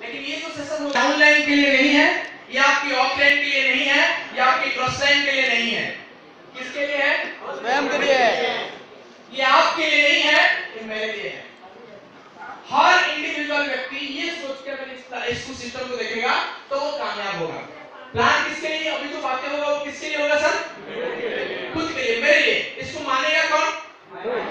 लेकिन ये जो सेशन होगा डाउनलाइन के लिए नहीं है, ये आपकी ऑफलाइन के लिए नहीं है, ये आपकी क्रॉसलाइन के लिए नहीं है। किसके लिए है? स्वयं के लिए है। ये आपके लिए नहीं है, ये मेरे लिए है। हर इंडिविजुअल व्यक्ति ये सोच के अगर इस सिस्टम को देखेगा तो वो कामयाब होगा। प्लान किसके लिए? अभी जो बातें होगा वो किसके लिए होगा सर? खुद के लिए, मेरे लिए। इसको मानेगा कौन?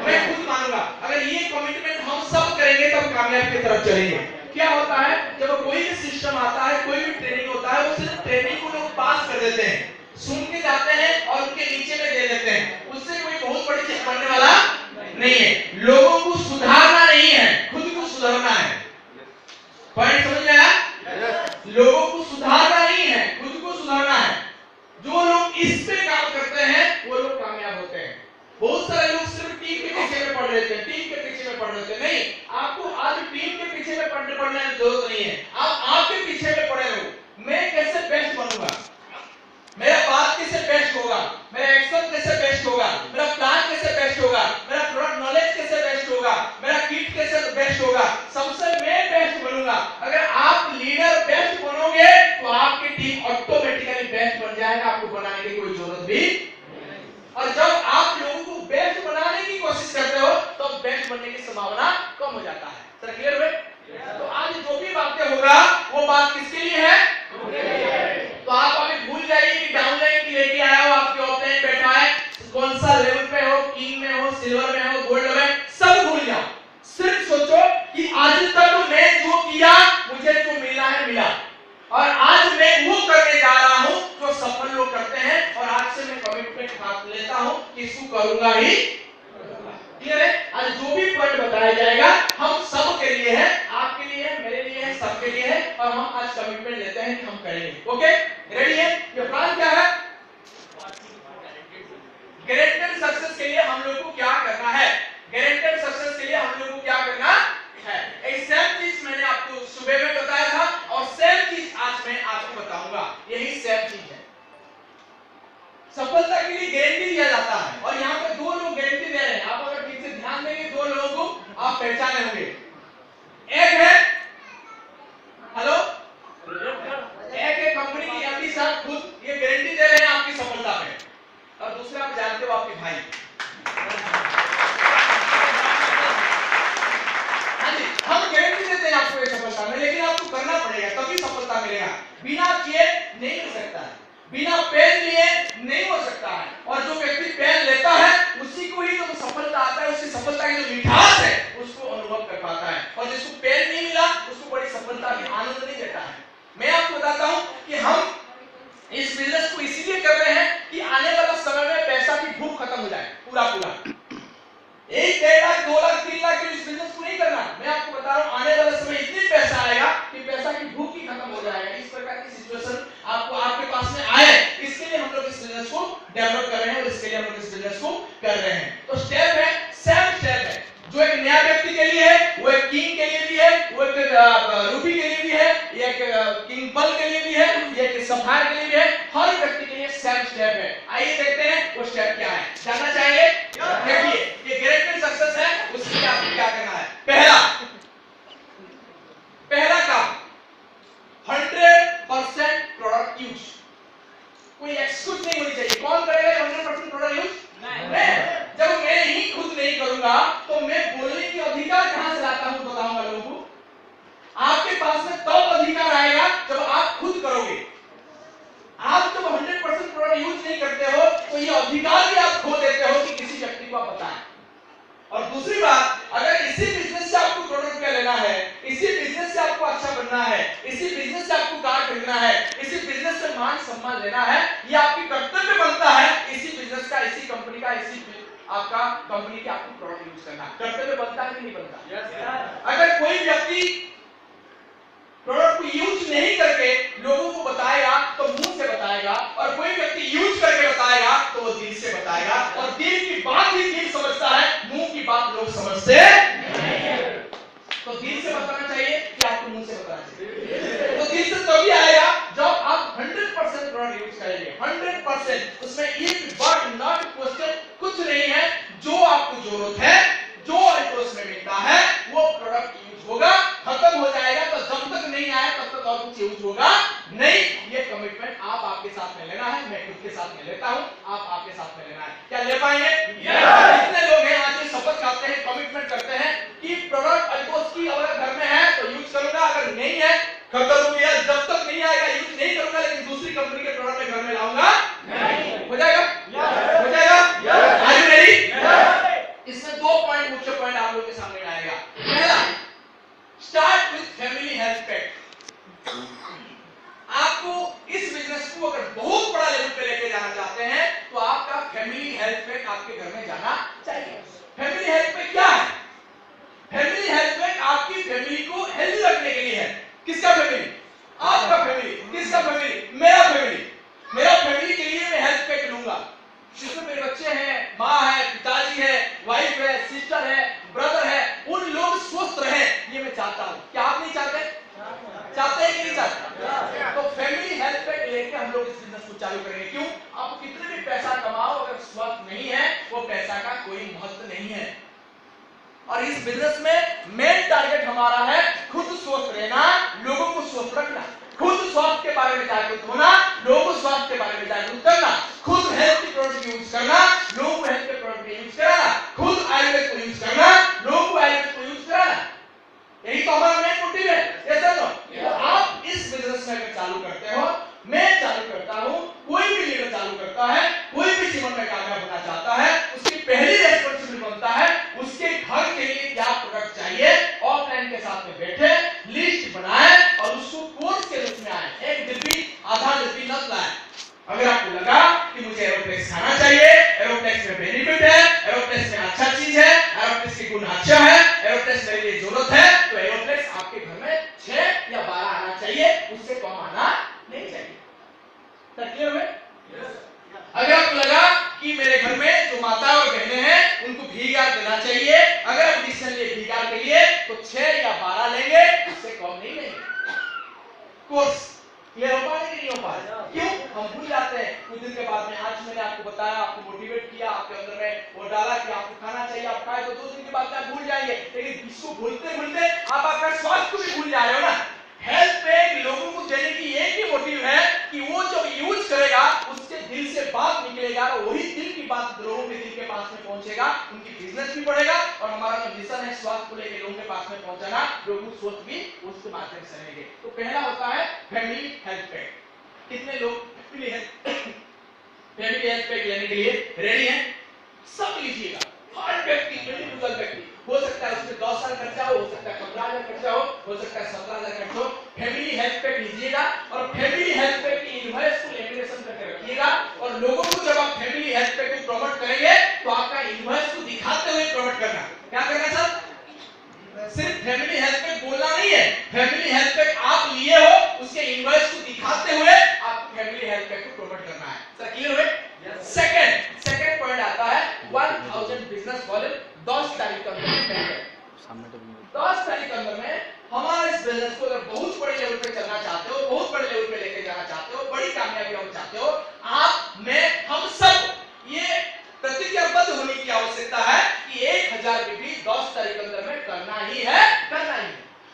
मैं खुद मानूंगा। अगर ये कमिटमेंट हम सब करेंगे तब कामयाब की तरफ चलेंगे। क्या होता है जब कोई भी सिस्टम आता है, कोई भी ट्रेनिंग होता है, उस ट्रेनिंग को लोग पास कर देते हैं, सुन के जाते हैं और उनके नीचे में दे देते हैं। उससे कोई बहुत बड़ी चीज बनने वाला नहीं है। लोगों को सुधारना नहीं है, खुद को सुधारना है। पॉइंट समझ में आया? लोगों को सुधारना नहीं है, खुद को सुधारना है। जो लोग इस पे काम करते हैं वो लोग कामयाब होते हैं। बहुत सारे लोग सिर्फ टीम के पीछे में पड़ रहते हैं, टीम के पीछे में पड़ रहते हैं। नहीं, आपको आज टीम के पीछे में पड़ने की जरूरत नहीं है। आप आपके पीछे में पड़े रहो। मैं कैसे बेस्ट बनूंगा, मेरा बात कैसे बेस्ट होगा, मेरा एक्शन कैसे बेस्ट होगा, मेरा प्लान कैसे बेस्ट होगा, मेरा प्रोडक्ट नॉलेज कैसे बेस्ट होगा, मेरा किट कैसे बेस्ट होगा, सबसे मैं बेस्ट बनूंगा। अगर आप लीडर बेस्ट बनोगे तो आपकी टीम ऑटोमेटिकली बेस्ट बन जाएगा, आपको बनाने की कोई जरूरत भी। और जब आप लोगों को बेस्ट बनाने की कोशिश करते हो तो बेस्ट बनने की संभावना कम हो जाता है। सर क्लियर हुए? तो आज जो भी बातें होगा वो बात किसके लिए है? तो आप अभी भूल जाइए कि डाउनलाइन की लेके आया हो, आपके ऑफलाइन बैठा है, कौन सा लेवल पे हो, किंग में हो, सिल्वर में हो, गोल्ड में, सब भूल जाओ। सिर्फ सोचो कि आज तक मैं जो किया मुझे जो मिला है मिला, और आज मैं वो करने जा रहा हूं जो सफल लोग करते हैं, और आज से मैं कमिटमेंट हाथ लेता हूं कि इसको करूंगा ही। क्लियर है? आज जो भी पॉइंट बताया जाएगा हम सब के लिए है, आपके लिए है, मेरे लिए है, सबके लिए है, और हम आज कमिटमेंट लेते हैं कि हम करेंगे। ओके, रेडी है? ये प्लान क्या है? गारंटेड सक्सेस के लिए हम लोग को क्या करना है? गारंटेड सक्सेस के लिए हम लोग को क्या करना है? एक सेम चीज मैंने आपको सुबह में बताया था और सेम चीज आज मैं आपको बताऊंगा। यही सेम चीज है। सफलता के लिए गारंटी दिया जाता है, और यहाँ पे दो लोग गारंटी दे रहे हैं। आप अगर ठीक से ध्यान देंगे दो लोगों को आप पहचाने होंगे। एक है हेलो, एक है कंपनी की एमडी साहब खुद ये गारंटी दे रहे हैं आपकी सफलता पे, और दूसरा आप जानते हो आपके भाई। हाँ जी, हम गारंटी देते हैं आपको ये सफलता में, लेकिन आपको करना पड़ेगा तभी सफलता मिलेगा। बिना किए नहीं मिल सकता है, बिना पेन लिए नहीं हो सकता है। और जो व्यक्ति पेन लेता है उसी को ही जो सफलता आता है, उसकी सफलता की जो मिठास है उसको अनुभव कर पाता है। और जिसको पेन नहीं मिला उसको बड़ी सफलता की आनंद नहीं देता है। मैं आपको बताता हूं कि हम इस बिजनेस को इसीलिए कर रहे हैं कि आने वाला समय में पैसा की भूख खत्म हो जाए पूरा। 1 1.5 लाख 2 लाख 3 लाख के इस बिजनेस को नहीं करना। मैं आपको बता रहा हूं आने वाला समय इतनी पैसा आएगा कि पैसा की भूख ही खत्म हो जाएगा। इस प्रकार की सिचुएशन आपको आपके पास में आए, इसके लिए हम लोग इस बिजनेस को डेवलप कर रहे हैं, और इसके लिए हम लोग इस बिजनेस को कर रहे हैं। तो स्टेप है, सेम स्टेप है। जो एक नया व्यक्ति के लिए है, वो एक किंग के लिए भी है, वो एक रूबी के लिए भी है, एक किंग पल के लिए भी है, एक सफायर के लिए भी है। हर व्यक्ति के लिए सेम स्टेप है। आइए देखते हैं वो स्टेप क्या है। जानना चाहिए? देखिए, ये गारंटेड सक्सेस है, उसके लिए आपको क्या करना है? पहला काम 100% प्रोडक्ट यूज। कोई एक्सक्यूज नहीं होनी चाहिए। कौन करेगा 100% प्रोडक्ट यूज? मैं। जब मैं ही खुद नहीं करूंगा तो मैं बोलने की अधिकार कहां से लाता हूं बताऊंगा लोगों को। आपके पास में तब अधिकार आएगा जब आप खुद करोगे। आप जब 100% प्रोडक्ट यूज नहीं करते हो तो ये अधिकार भी आप खो देते हो कि किसी व्यक्ति को आप बताएं। और दूसरी बात, अगर इसी बिजनेस से आपको करोड़ रुपया लेना है, इसी बिजनेस से आपको अच्छा बनना है, इसी बिजनेस से आपको कार खरीदना है, इसी बिजनेस से मान सम्मान लेना है, ये आपकी कर्तव्य बनता है। इसी बिजनेस का, इसी कंपनी का, इसी आपका कंपनी के आपको प्रोडक्ट यूज करना कर्तव्य बनता है कि नहीं बनता? yes, अगर कोई व्यक्ति प्रोडक्ट को यूज नहीं करके लोगों को बताएगा तो मुंह से बताएगा, और कोई व्यक्ति यूज करके बताएगा तो वो दिल से बताएगा। और दिल की बात ही दिल समझता है, मुंह की बात लोग समझते नहीं। तो दिल से बताना चाहिए कि आपको मुंह से बताना चाहिए? तो दिल से तभी आएगा जब आप 100% प्रोडक्ट यूज करेंगे। 100%, उसमें एक वर्ड नॉट क्वेश्चन कुछ नहीं है। जो आपको जरूरत है, जो उसमें मिलता है वो प्रोडक्ट यूज होगा, खत्म हो जाएगा। तो जब तक नहीं आया फैमिली को हेल्दी रखने के लिए है। किसका फैमिली? आपका फैमिली। किसका फैमिली? मेरा फैमिली। मेरा फैमिली के लिए मैं हेल्थ पैक लूंगा, जिसमें मेरे बच्चे हैं, माँ है, पिताजी है, वाइफ है, सिस्टर है, ब्रदर है, उन लोग स्वस्थ रहे, ये मैं चाहता हूँ। क्या आप नहीं चाहते? चाहते हैं कि नहीं चाहते? तो फैमिली हेल्थ पैक लेके हम लोग इस बिजनेस को चालू करेंगे। क्यों? आप कितने भी पैसा कमाओ, अगर स्वस्थ नहीं है, वो पैसा का कोई महत्व नहीं है। और इस बिजनेस में मेन टारगेट हमारा है खुद स्वस्थ रहना, लोगों को स्वस्थ रखना। खुद स्वास्थ्य के बारे में जागरूक होना, लोगों को स्वास्थ्य के बारे में जागरूक करना, खुद हेल्थ के प्रोडक्ट यूज करना, लोगों को हेल्थ के प्रोडक्ट यूज कराना, खुद आयुर्वेद को यूज करना, लोगों को आयुर्वेद को यूज कराना। यही तो हमारा मेन मोटिव है। ऐसा तो आप इस बिजनेस में अगर चालू करते हो, मैं चालू करता हूं, कोई भी लीडर चालू करता है, कोई भी जीवन में कामयाब होना चाहता है, उसकी पहली रिस्पांसिबिलिटी बनता है उसके घर के लिए क्या प्रोडक्ट चाहिए, ऑफलाइन के साथ में बैठे लिस्ट बनाए और उसको कोर्स के रूप में आए। एक डिब्बी आधा डिब्बी न लाए। अगर आपको लगा कि मुझे एरोप्लेक्स खाना चाहिए, एरोप्लेक्स में बेनिफिट है, एरोप्लेक्स में अच्छा चीज है, एरोप्लेक्स की गुण अच्छा है, एरोप्लेक्स मेरे लिए जरूरत है, तो एरोप्लेक्स आपके घर में 6 या 12 आना चाहिए, उससे कम आना नहीं चाहिए। क्लियर है? अगर आपको लगा कि मेरे घर में जो माता और बहनें हैं उनको भीगार देना चाहिए, अगर आप डिसीजन लिए भीगार के लिए, तो 6 या 12 लेंगे, उससे कम नहीं लेंगे। कोर्स क्लियर हो पाएगा कि नहीं हो पाएगा? क्यों? हम भूल जाते हैं कुछ दिन के बाद में। आज मैंने आपको बताया, आपको मोटिवेट किया, आपके अंदर में वो डाला कि आपको खाना चाहिए, आप खाए, तो 2 दिन के बाद आप भूल जाएंगे। लेकिन इसको भूलते भूलते आप आपका स्वास्थ्य को भी भूल जा रहे हो ना। हेल्थ पैक लोगों को देने की एक ही मोटिव है कि वो जो यूज करेगा उसके दिल से बात निकलेगा और वही दिल की बात लोगों के दिल के पास में पहुंचेगा, उनकी बिजनेस भी बढ़ेगा और हमारा जो मिशन है स्वास्थ्य को लेकर लोगों के पास में पहुंचाना, लोग सोच भी उसके माध्यम से रहेंगे। तो पहला होता है फैमिली हेल्थ पैक। कितने लोग फैमिली हेल्थ पैक लेने के लिए रेडी हैं? सब लीजिएगा। हर व्यक्ति, इंडिविजुअल व्यक्ति, हो सकता है उसमें 10 साल खर्चा हो सकता है 15,000 खर्चा हो सकता है 17,000 खर्चा हो। फैमिली हेल्थ पैक लीजिएगा और फैमिली हेल्थ पैक की इनवॉइस को लेमिनेशन करके रखिएगा और लोगों को जब आप फैमिली हेल्थ पैक को प्रमोट करेंगे तो आपका इनवॉइस को दिखाते हुए प्रमोट करना। क्या करना सर? सिर्फ फैमिली हेल्थ पैक बोलना नहीं है, फैमिली हेल्थ पैक आप लिए हो उसके इनवॉइस को दिखाते हुए आप फैमिली हेल्थ पैक को प्रमोट करना है। सर क्लियर हुए? सेकंड पॉइंट आता है 1000 बिजनेस वॉल्यूम 10 तारीख के अंदर में। 10 तारीख के अंदर में हमारे इस बिजनेस को अगर बहुत बड़े लेवल पे चलना चाहते हो, बहुत बड़े लेवल पे लेके जाना चाहते हो, बड़ी कामयाबी हम चाहते हो, आप, मैं, हम सब ये प्रतिज्ञाबद्ध होने की आवश्यकता है कि 1000 बीबी 10 तारीख के अंदर में करना ही है।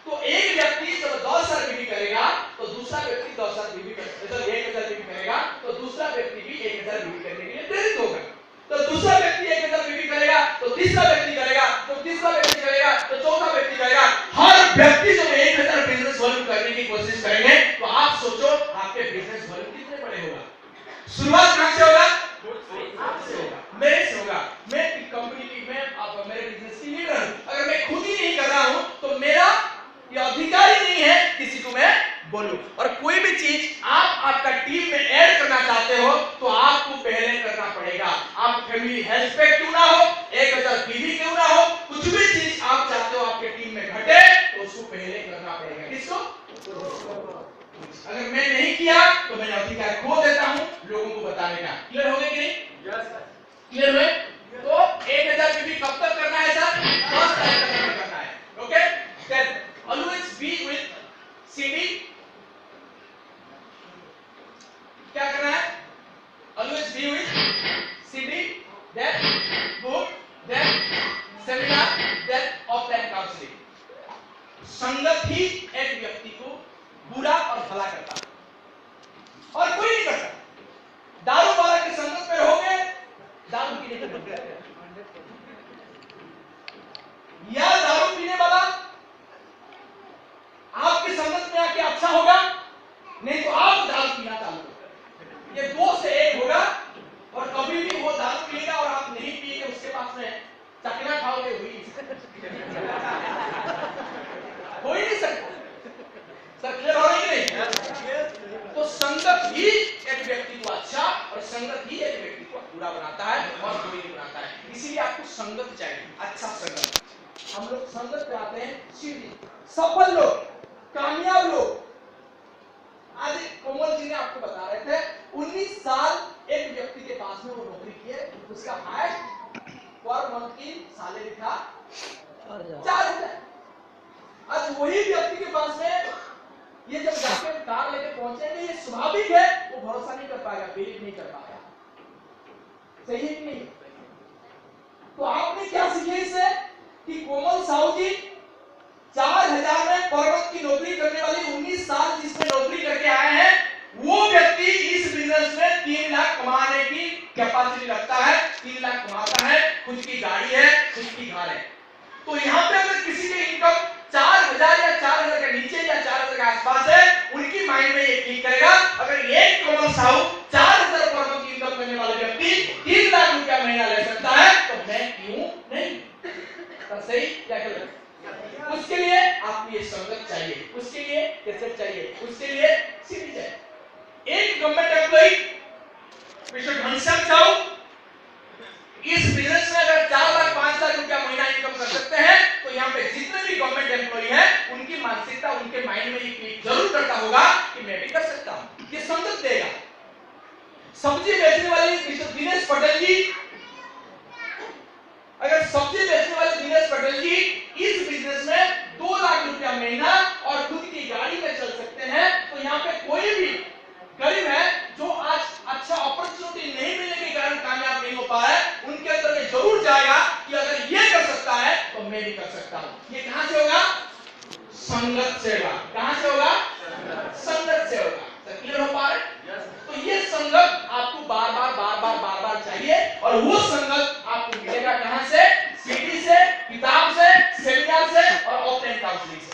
तो एक व्यक्ति जब 10,000 बीबी करेगा तो दूसरा व्यक्ति 10,000 बीबी करेगा, 1000 बीबी करेगा तो दूसरा व्यक्ति भी 1000 बीबी करने के लिए प्रेरित होगा। तो दूसरा व्यक्ति 1000 बीबी करेगा तो तीसरा व्यक्ति करेगा, तो तीसरा व्यक्ति करेगा तो चौथा व्यक्ति करेगा। हर व्यक्ति जब 1000 बिजनेस वॉल्यूम करने की कोशिश करेंगे तो आप सोचो आपके बिजनेस वॉल्यूम कितने बड़े होगा। शुरुआत कहां से होगा? आपसे होगा, मेरे से होगा। मैं कंपनी की, मैं आप मेरे बिजनेस की लीडर हूं, अगर मैं खुद ही नहीं कर रहा हूं तो मेरा ये अधिकार ही नहीं है किसी को मैं बोलूं। और कोई भी चीज आप आपका टीम में ऐड करना चाहते हो तो आपको पहले करना पड़ेगा। आप फैमिली हेल्थ पैक क्यों ना हो, 1000 बीबी क्यों ना हो, कुछ भी चीज आप चाहते हो आपके टीम में घटे तो उसको पहले करना पड़ेगा। किसको? अगर मैं नहीं किया तो मैं अधिकार खो देता हूं लोगों को बताने का। क्लियर हो गया कि नहीं? क्लियर हुए? तो 1000 बीबी कब तक करना है सर? 10 तारीख तक करना है। Okay? Then always be with CD। क्या करना है? always be with CD, then book, then seminar, then offline counseling। संगत ही एक व्यक्ति को बुरा और भला करता है और कोई नहीं करता। दारू वाला की संगत में रहोगे, दारू पीने के बंदे या दारू पीने वाला आपकी संगत में आके अच्छा होगा, नहीं तो आप दारू पीना चालू करोगे। ये 2 से 1 होगा और कभी भी वो दारू पिएगा और आप नहीं पिएंगे, उसके पास में चकना खाओगे, हो ही नहीं सकता। सर क्लियर हो रही नहीं? तो संगत ही एक व्यक्ति को अच्छा और संगत ही एक व्यक्ति को बुरा बनाता है और कोई नहीं बनाता है। इसीलिए आपको संगत चाहिए, अच्छा संगत। हम लोग संगत सक्सीड, सफल लोग, कामयाब लोग। आज कोमल जी ने आपको बता रहे थे 19 साल एक व्यक्ति के पास में वो नौकरी किए, उसका हाईएस्ट पर मंथ की सैलरी था 4,000। आज वही व्यक्ति के पास में ये जब जाके कार लेके पहुंचेंगे, ये स्वाभाविक है वो भरोसा नहीं कर पाएगा, बिलीव नहीं कर पाएगा। सही है कि नहीं? तो आपने क्या सीखे इससे कि कोमल साहू जी 4,000 में पर मंथ की नौकरी करने वाली 19 साल जिसमें नौकरी करके आए हैं, वो व्यक्ति इस बिजनेस में 3 लाख कमाने की कैपेसिटी रखता है, 3 लाख कमाता है, खुद की गाड़ी है, खुद की घर है। तो यहाँ पे अगर किसी की इनकम 4,000 या 4,000 के नीचे या 4,000 के आसपास है, उनकी माइंड में ये क्लिक करेगा, अगर एक कोमल साहू 4,000 पर मंथ की इनकम करने वाले व्यक्ति 3 लाख रुपया महीना ले सकता है, तो मैं क्यों नहीं? तो सही क्या गलत? उसके लिए आपको ये संगत चाहिए, उसके लिए कैसेट चाहिए, उसके लिए सीडी चाहिए। एक government employee mister Ghanshyam Sahu इस बिजनेस में अगर 4 लाख 5 लाख रुपया महीना इनकम कर सकते हैं, तो यहाँ पे जितने भी गवर्नमेंट एम्प्लॉई हैं, उनकी मानसिकता, उनके माइंड में ये क्लिक जरूर करता होगा कि मैं भी कर सकता हूं। ये संगत देगा। सब्जी बेचने वाली मिस्टर दिनेश पटेल जी, अगर सब्जी बेचने वाले दिनेश पटेल जी इस बिजनेस में 2 लाख रुपया महीना और खुद की गाड़ी में चल सकते हैं, तो यहाँ पे कोई भी गरीब है जो आज अच्छा अपॉर्चुनिटी नहीं मिलने के कारण कामयाब नहीं हो पाया, उनके अंदर में जरूर जाएगा कि अगर ये कर सकता है तो मैं भी कर सकता हूं। ये कहां से होगा? संगत से होगा। कहां से होगा? संगत से होगा। तो क्लियर हो पा रहे? तो ये संगत आपको बार बार चाहिए, और वो संगत आपको मिलेगा कहां से? सीडी से, किताब से, सेमिनार से और ऑफलाइन काउंसलिंग से।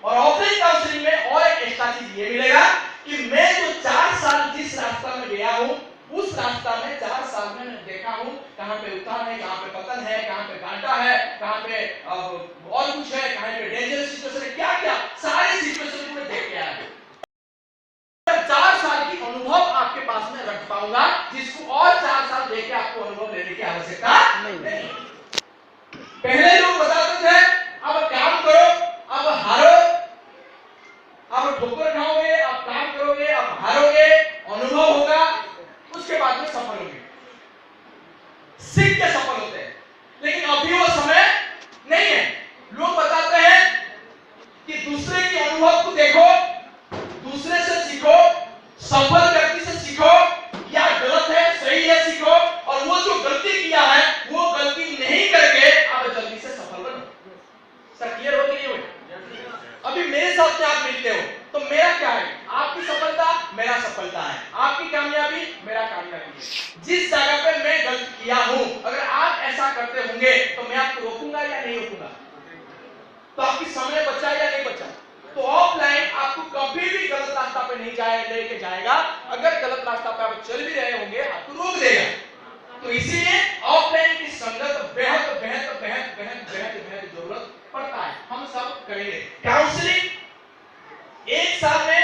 और ऑफलाइन काउंसलिंग में और एक एक्स्ट्रा चीज ये मिलेगा कि मैं जो 4 साल जिस रास्ता में गया हूं, उस रास्ता में 4 साल में मैं देखा हूं कहां पे उतार है, कहां पे पतन है, कहां पे घाटा है, कहां पे और कुछ है, कहां पे डेंजरस सिचुएशन है, क्या क्या सारी सिचुएशन को मैं देख के आया हूं। 4 साल की अनुभव आपके पास में रख पाऊंगा, जिसको और 4 साल देके आपको अनुभव लेने की आवश्यकता नहीं। पहले लोग बताते थे अब काम करो, अब हारो, अब ठोकर खाओगे, अब काम करोगे, अब हारोगे, अनुभव होगा, उसके बाद में सफल होगे, सीख के सफल होते हैं। लेकिन अभी वो समय नहीं है। लोग बताते हैं कि दूसरे के अनुभव को देखो, दूसरे से सीखो, सफल व्यक्ति से सीखो, क्या गलत है सही है सीखो, और वो जो गलती किया है वो गलती नहीं करके आप जल्दी से सफल बनो। सर क्लियर हो गई? अभी मेरे साथ में आप मिलते हो तो मेरा क्या है? आपकी सफलता मेरा सफलता है, आपकी कामयाबी मेरा कामयाबी है। जिस जगह पे मैं गलती किया हूं, अगर आप ऐसा करते होंगे तो मैं आपको रोकूंगा या नहीं रोकूंगा? तो आपकी समय बचा या नहीं बचा? तो ऑफलाइन आपको कभी भी गलत रास्ता पे नहीं लेके जाएगा। अगर गलत रास्ता पे आप चल भी रहे होंगे, आपको रोक देगा। तो इसीलिए ऑफलाइन की संगत बेहद जरूरत पड़ता है। हम सब करेंगे काउंसलिंग। एक साल में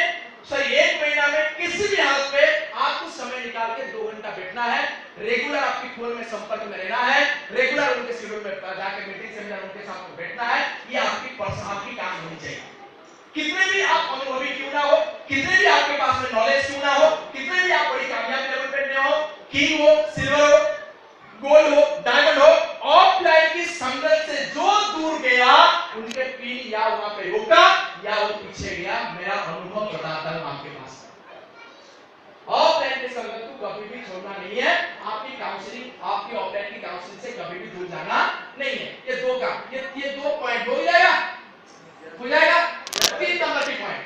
सॉरी 1 महीना में किसी भी हालत पे आपको समय निकाल के 2 घंटा बैठना है। रेगुलर आपकी फोन में संपर्क में रहना है, रेगुलर उनके शेड्यूल में जाके मीटिंग सेमिनार उनके साथ बैठना है। ये आपकी पर्सनालिटी काम होनी चाहिए। कितने भी आप अनुभवी क्यों ना हो, कितने भी आपके पास में नॉलेज क्यों ना हो, कितने भी आप बड़ी कामयाब लेवल पे हो, किंग हो, सिल्वर हो, गोल्ड हो, डायमंड हो, ऑफलाइन की संगत से जो दूर गया उनके पीठ या वहां पे रुका या वो पीछे गया। मेरा अनुभव बताता हूं आपके पास। ऑफलाइन की संगत को कभी भी छोड़ना नहीं है। आपकी काउंसलिंग, आपकी ऑफलाइन की काउंसलिंग से कभी भी दूर जाना नहीं है। ये 2 का ये 2 पॉइंट हो जाएगा, हो जाएगा। 3 नंबर की पॉइंट,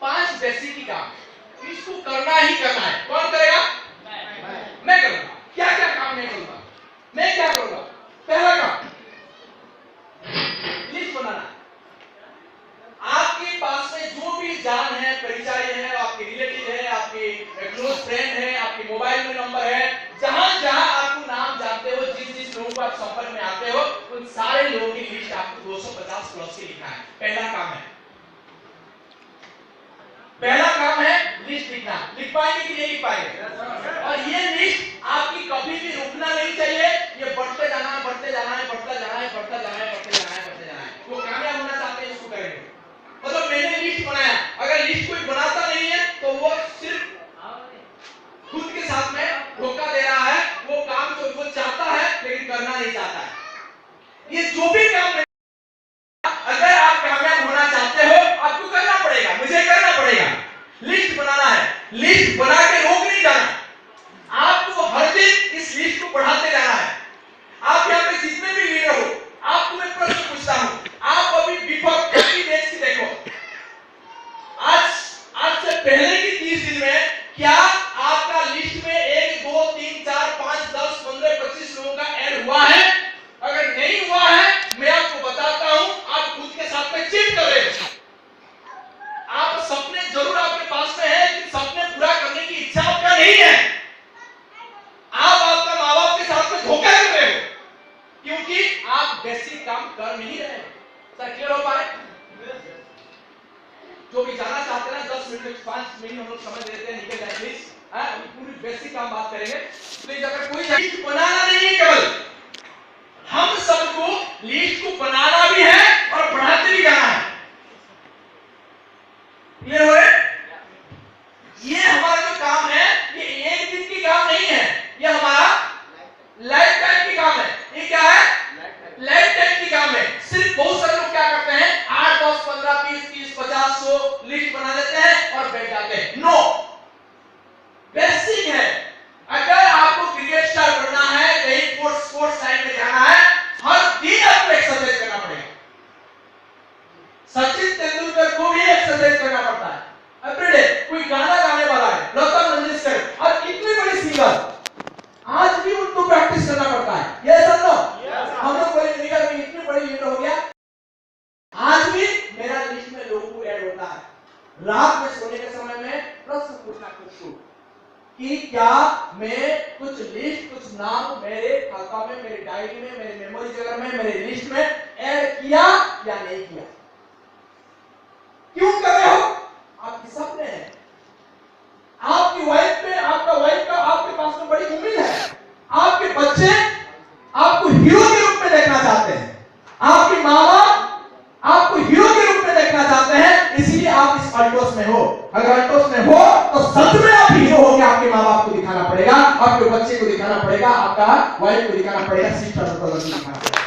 5 बेसिक की काम, इसको करना ही करना है। कौन करेगा? मैं करूंगा। क्या क्या काम मैं करूंगा? मैं क्या करूंगा? पहला काम लिस्ट बनाना। आपके पास में जो भी जान है, परिचय है, आपके रिलेटिव है, आपके क्लोज फ्रेंड है, आपके मोबाइल में नंबर है, जहां जहां आपको नाम जानते हो, जिस जिस लोगों को आप संपर्क में आते हो, उन सारे लोगों की लिस्ट आपको 250 प्लस की लिखना है। पहला काम है, पहला काम है लिस्ट लिखना। लिख पाएंगे कि नहीं लिख पाएंगे? और ये लिस्ट आपकी कभी भी रुकना नहीं चाहिए। ये बढ़ते जाना है, बढ़ते जाना है, बढ़ता जाना है, बढ़ता जाना है, बढ़ते जाना है। है। सर क्लियर हो पाए? जो भी जाना चाहते हैं 10 मिनट 5 मिनट हम लोग समझ लेते हैं, निकल जाए प्लीज। अभी पूरी बेसिक काम बात करेंगे प्लीज। अगर कोई लिस्ट बनाना नहीं है, केवल हम सबको लिस्ट को बनाना भी है और बढ़ाते भी जाना है। क्लियर हो? ये हमारा जो काम है ये एक दिन की काम नहीं है, ये हमारा लाइफ टाइम की काम है। ये क्या है? लाइफ टाइम की काम है। सिर्फ बहुत सारे लोग क्या करते हैं 8 10 15 20 30 50 100 लिस्ट बना देते हैं और बैठ जाते हैं। नो, बेसिक है। अगर आपको क्रिकेट स्टार बनना है, कहीं स्पोर्ट्स साइड में जाना है, हर दिन आपको एक्सरसाइज करना पड़ेगा। सचिन तेंदुलकर को भी एक्सरसाइज करना पड़ता है एवरीडे। कोई गाना गाने वाला है, लता मंगेशकर और इतने बड़े सिंगर, आज भी उनको प्रैक्टिस करना पड़ता है। ये सब नो हम लोग बोले निकल में इतनी बड़ी लीडर हो गया, आज भी मेरा लिस्ट में लोगों को ऐड होता है। रात में सोने के समय में प्रश्न पूछना खुद को कि क्या मैं कुछ लिस्ट, कुछ नाम मेरे खाता में, मेरे डायरी में, मेरे मेमोरी जगह में, मेरे लिस्ट में ऐड किया या नहीं किया। क्यों कर रहे हो? आपके सपने हैं, आपकी वाइफ पे, आपके पास में बड़ी उम्मीद है, आपके बच्चे आपको हीरो के रूप में देखना चाहते हैं, आपकी माँ बाप आपको हीरो के रूप में देखना चाहते हैं, इसीलिए आप इस अल्टोस में हो। अगर अल्टोस में हो तो सच में आप हीरो हो के आपके माँ बाप को दिखाना पड़ेगा, आपके बच्चे को दिखाना पड़ेगा, आपका वाइफ को दिखाना पड़ेगा, सिस्टर को दिखाना पड़ेगा।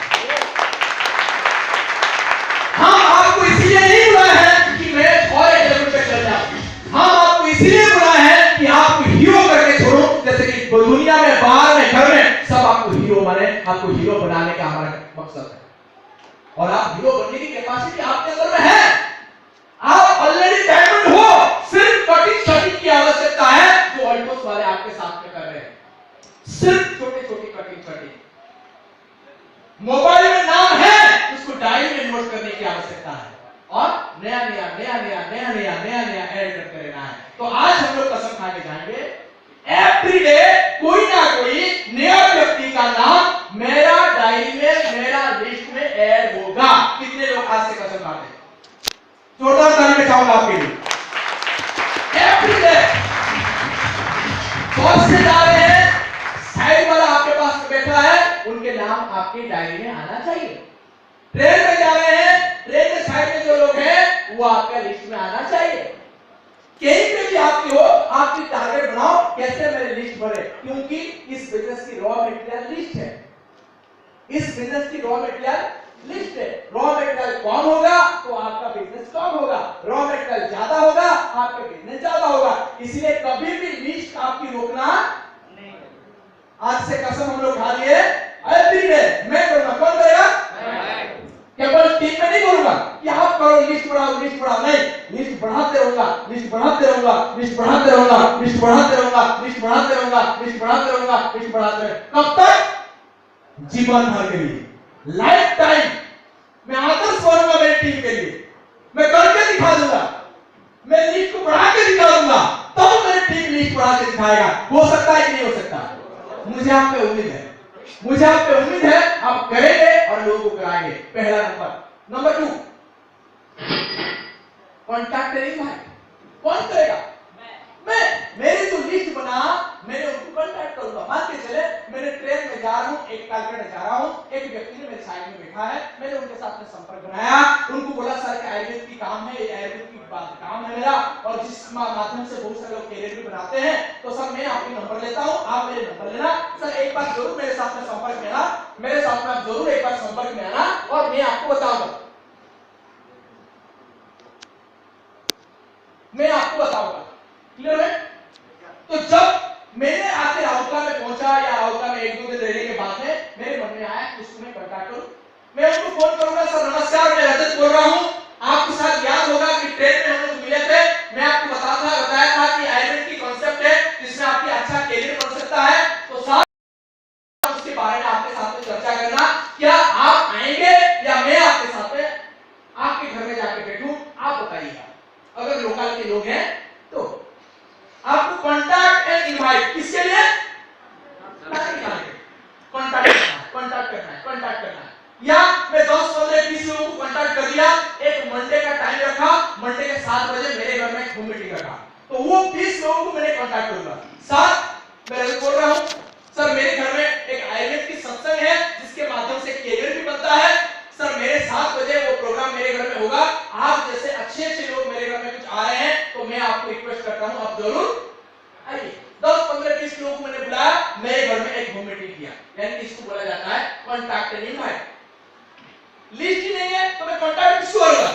हम आपको इसीलिए नहीं बुलाया है कि मैं और एक लेवल पे चल जाऊं, हम आपको इसीलिए बुलाया है कि आपको हीरो करके छोड़ो। जैसे कि दुनिया में, बाहर में, घर में सब आपको हीरो माने, आपको हीरो बनाने का हमारा मकसद है। और आप हीरो बनने की कैपेसिटी आपके अंदर में है, आप ऑलरेडी डायमंड हो। सिर्फ कटिंग की आवश्यकता है जो अल्टोस वाले आपके साथ में कर रहे हैं। सिर्फ छोटी कटिंग। मोबाइल में नाम है, उसको डायरी में नोट करने की आवश्यकता है और नया ऐड करते रहना है। तो आज हम लोग कसम खा के जाएंगे, एवरीडे कोई ना कोई नया व्यक्ति का नाम मेरा डायरी में, मेरा लिस्ट में ऐड होगा। कितने लोग आज से कसम खाते हैं? जोरदार ताली में चाहूंगा आपके लिए। एवरीडे बस से जा रहे हैं, साइड वाला आपके पास में बैठा है, उनके नाम आपकी डायरी में आना चाहिए। ट्रेन में जा रहे हैं, ट्रेन के साइड में जो लोग हैं वो आपका लिस्ट में आना चाहिए। कहीं पे भी आपकी हो, आपकी टारगेट बनाओ कैसे मेरी लिस्ट बढ़े, क्योंकि इस बिजनेस की रॉ मटेरियल लिस्ट है। इस बिजनेस की रॉ मटेरियल लिस्ट है। रॉ मटेरियल कम होगा तो आपका बिजनेस कम होगा, रॉ मटेरियल ज्यादा होगा आपका बिजनेस ज्यादा होगा। इसलिए कभी भी लिस्ट आपकी रोकना नहीं। आज से कसम हम लोग खा लिए, एवरीडे मैं करूंगा, कौन करेगा? केवल टीम में नहीं बोलूंगा कि आप करो लिस्ट बढ़ाओ, नहीं, लिस्ट बढ़ाते रहूंगा, लिस्ट बढ़ाते रहूंगा, कब तक? जीवन भर के लिए, लाइफ टाइम। मैं आदर्श बनूंगा मेरी टीम के लिए, मैं करके दिखा दूंगा, मैं लिस्ट को बढ़ा के दिखा दूंगा, तब मेरी टीम लिस्ट बढ़ा के दिखाएगा। हो सकता है कि नहीं हो सकता? मुझे आप पे उम्मीद है, आप करेंगे और लोगों को कराएंगे। पहला नंबर 2, कॉन्टैक्ट इनवाइट। कौन करेगा? मैं। मेरी जो लिस्ट बना, मैंने उनको कॉन्टैक्ट करूंगा। मान के चले मैंने ट्रेन में जा रहा हूं, एक टारगेट जा रहा हूं, एक व्यक्ति ने मेरे साइड में बैठा है, मैंने उनके साथ में संपर्क बनाया, उनको बोला सर के आयुर्वेद की काम है, ये आयुर्वेद की बात काम है मेरा, और जिस माध्यम से बहुत सारे लोग कैरियर भी बनाते हैं, तो सर मैं आपकी नंबर लेता हूं, आप मेरे नंबर लेना, सर एक बार जरूर मेरे साथ में संपर्क में आना, मेरे साथ में आप जरूर एक बार संपर्क में आना और मैं आपको बताऊंगा, क्लियर है? तो जब मैंने आके राउरकेला में पहुंचा या राउरकेला में 1-2 दिन रहने के बाद में मेरे मन में आया उसको मैं कांटेक्ट करूं, मैं उनको फोन करूंगा, सर नमस्कार, मैं रजत बोल रहा हूं, आपको शायद याद होगा कि ट्रेन में हम लोग मिले थे, मैं आपको बताया था कि आयुर्वेद की कॉन्सेप्ट है जिसमें आपकी अच्छा कैरियर बन सकता है, तो साथ उसके बारे में आपके साथ में चर्चा करना, क्या आप आएंगे या मैं आपके साथ में आपके घर में जाके बैठूं, आप बताइएगा। अगर लोकल के लोग हैं तो आपको कॉन्टैक्ट एंड इनवाइट किसके लिए? कॉन्टैक्ट करना है या मैं 10-15 लिस्ट ही नहीं है तो मैं कॉन्टैक्ट किसको करूंगा?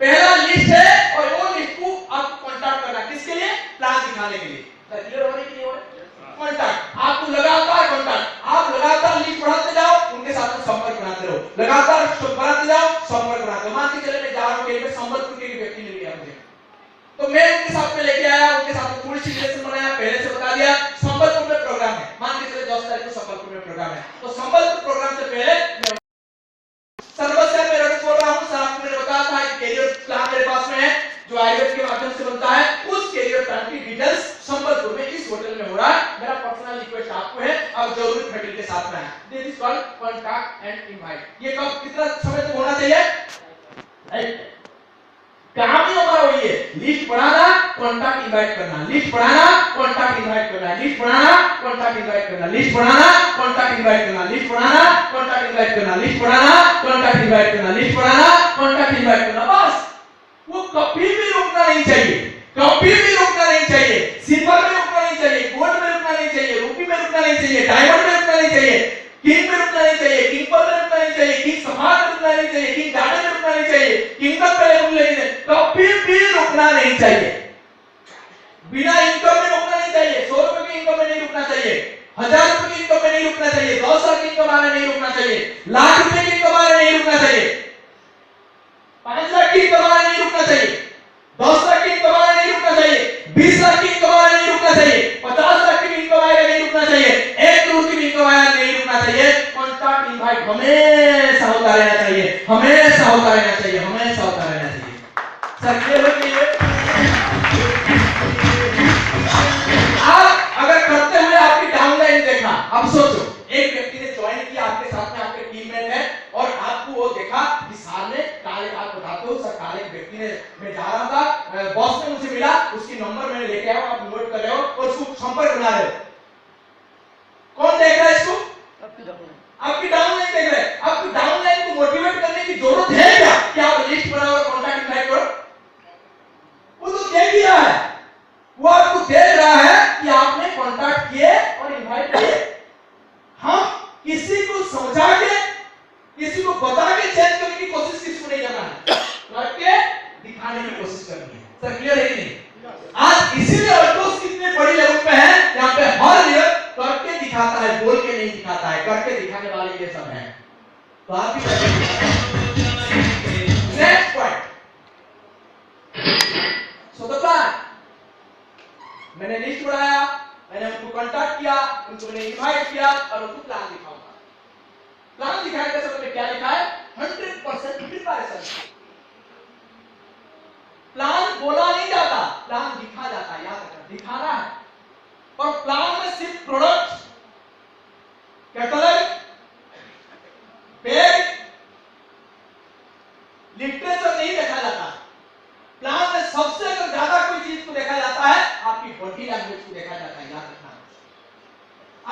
पहला लिस्ट है और वो लिस्ट को आपको कॉन्टैक्ट करना किसके लिए? प्लान दिखाने के लिए। क्लियर होने के लिए कॉन्टैक्ट, आपको लगातार कॉन्टैक्ट, आप लगातार लिस्ट बढ़ाते जाओ, उनके साथ में संपर्क बनाते रहो, लगातार बढ़ाते जाओ, संपर्क बनाते रहो। मान के चले मैं जा रहा हूं कहीं पे, संबलपुर के व्यक्ति मिल गया मुझे, तो मैं उनके साथ में लेके आया, उनके साथ में थोड़ी सी रिलेशन बनाया, पहले से बता दिया संबलपुर में प्रोग्राम है, मान के चले 10 तारीख को संबलपुर में प्रोग्राम है, तो संबलपुर प्रोग्राम से पहले सर्वस्व में रवि बोल रहा हूं सर, आपको मैंने बताया था एक कैरियर प्लान मेरे पास में है जो आयुर्वेद के माध्यम से बनता है, उस कैरियर प्लान की डिटेल्स संबलपुर में इस होटल में हो रहा है। मेरा पर्सनल रिक्वेस्ट आपको है, अब जरूर फैकल्टी के साथ में है, this is called contact and invite. ये कब कितना समय तक होना चाहिए? काम ही हमारा वही है, लिस्ट बढ़ाना, कॉन्टैक्ट इनवाइट करना, लिस्ट बढ़ाना, कॉन्टैक्ट इनवाइट करना, लिस्ट बढ़ाना, कॉन्टैक्ट इनवाइट करना, लिस्ट बढ़ाना, कॉन्टैक्ट इनवाइट करना, लिस्ट बढ़ाना, कॉन्टैक्ट इनवाइट करना, लिस्ट बढ़ाना, कॉन्टैक्ट इनवाइट करना, लिस्ट बढ़ाना, कॉन्टैक्ट इनवाइट करना। बस वो कभी भी रुकना नहीं चाहिए, कभी भी रुकना नहीं चाहिए, सिल्वर में रुकना नहीं चाहिए, गोल्ड में रुकना नहीं चाहिए, रूबी में रुकना नहीं चाहिए, डायमंड में रुकना नहीं चाहिए, किंग में रुकना नहीं चाहिए, किंग पर में रुकना नहीं चाहिए, किंग समाज में रुकना नहीं चाहिए, किंग गार्डन में रुकना नहीं चाहिए, किंगडम पे रुकना नहीं चाहिए, कभी भी रुकना नहीं चाहिए। बिना इनकम में रुकना नहीं चाहिए, 100 रुपए की इनकम में नहीं रुकना चाहिए, 1000 रुपए की इनकम में नहीं रुकना चाहिए, 10 लाख की इनकम आने नहीं रुकना चाहिए, लाख रुपए की इनकम आने नहीं रुकना चाहिए, 5 लाख की इनकम आने नहीं रुकना चाहिए, 10 लाख की इनकम आने नहीं रुकना चाहिए, 20 लाख की इनकम आने नहीं रुकना चाहिए, 50 लाख की इनकम आएगा नहीं रुकना चाहिए, 1 करोड़ की इनकम आएगा नहीं रुकना चाहिए। कॉन्टैक्ट इनवाइट हमेशा होता रहना चाहिए, हमेशा होता रहना चाहिए, हमेशा होता रहना चाहिए। सर ये लोग आप अगर करते हुए आपकी डाउनलाइन देखा, अब सोचो एक व्यक्ति ने ज्वाइन किया आपके साथ में, आपके टीममेट है, और आपको वो देखा कि साल में काले आप बताते हो सर काले व्यक्ति ने, मैं जा रहा था बॉस ने मुझे मिला, उसकी नंबर मैंने लेके आया, आप नोट कर रहे हो और उसको संपर्क बना रहे हो। कौन देख रहा है इसको? आपकी डाउनलाइन देख रहे हैं। आपकी डाउनलाइन को मोटिवेट करने की जरूरत है क्या कि आप लिस्ट बनाओ और कॉन्टैक्ट इनवाइट करो? वो तो देख ही रहा है, वो आपको देख रहा है कि आपने कॉन्टैक्ट किए और इनवाइट किए। हम किसी को समझा के, किसी को बता के चेंज करने की कोशिश किसी को नहीं करना है, करके दिखाने की कोशिश करनी है। सर क्लियर है नहीं? आज इसीलिए अल्टोस कितने बड़ी लेवल पे है, यहाँ पे हर लीडर करके दिखाता है, बोल के नहीं दिखाता है, करके दिखाने वाले ये सब हैं। तो आप भी next point, so the plan, मैंने लिस्ट बनाया, मैंने उनको कांटेक्ट किया, उनको मैंने इनवाइट किया और उनको प्लान दिखाऊंगा। प्लान दिखाने के समय में क्या लिखा है? 100% प्रिपरेशन। प्लान बोला नहीं जाता, प्लान दिखा जाता है, याद रखना, दिखाना है। और प्लान में सिर्फ प्रोडक्ट, कैटलॉग, बैग, लिटरेचर नहीं देखा जाता। प्लान में सबसे अगर ज्यादा कोई चीज को देखा जाता है, आपकी बॉडी लैंग्वेज को देखा जाता है, याद रखना।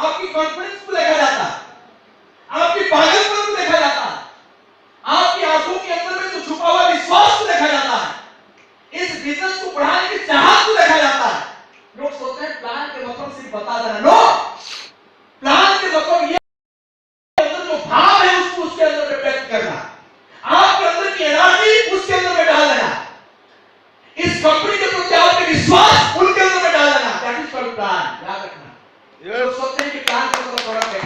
आपकी कॉन्फिडेंस को देखा जाता है, आपकी पागलपन को देखा जाता है, आपकी आंखों के अंदर में जो छुपा हुआ विश्वास को देखा जाता है, इस बिजनेस को बढ़ाने की चाहत को देखा जाता है। लोग सोचते हैं प्लान के मतलब सिर्फ बता देना, नो, प्लान के मतलब ये अंदर जो भाव है उसको उसके अंदर में व्यक्त करना, आपके अंदर की एनर्जी उसके अंदर में डाल देना, इस कंपनी के प्रति आपके विश्वास उनके अंदर में डाल देना, दैट इज कॉल्ड प्लान। याद रखना। लोग सोचते हैं कि प्लान के मतलब प्रोडक्ट है।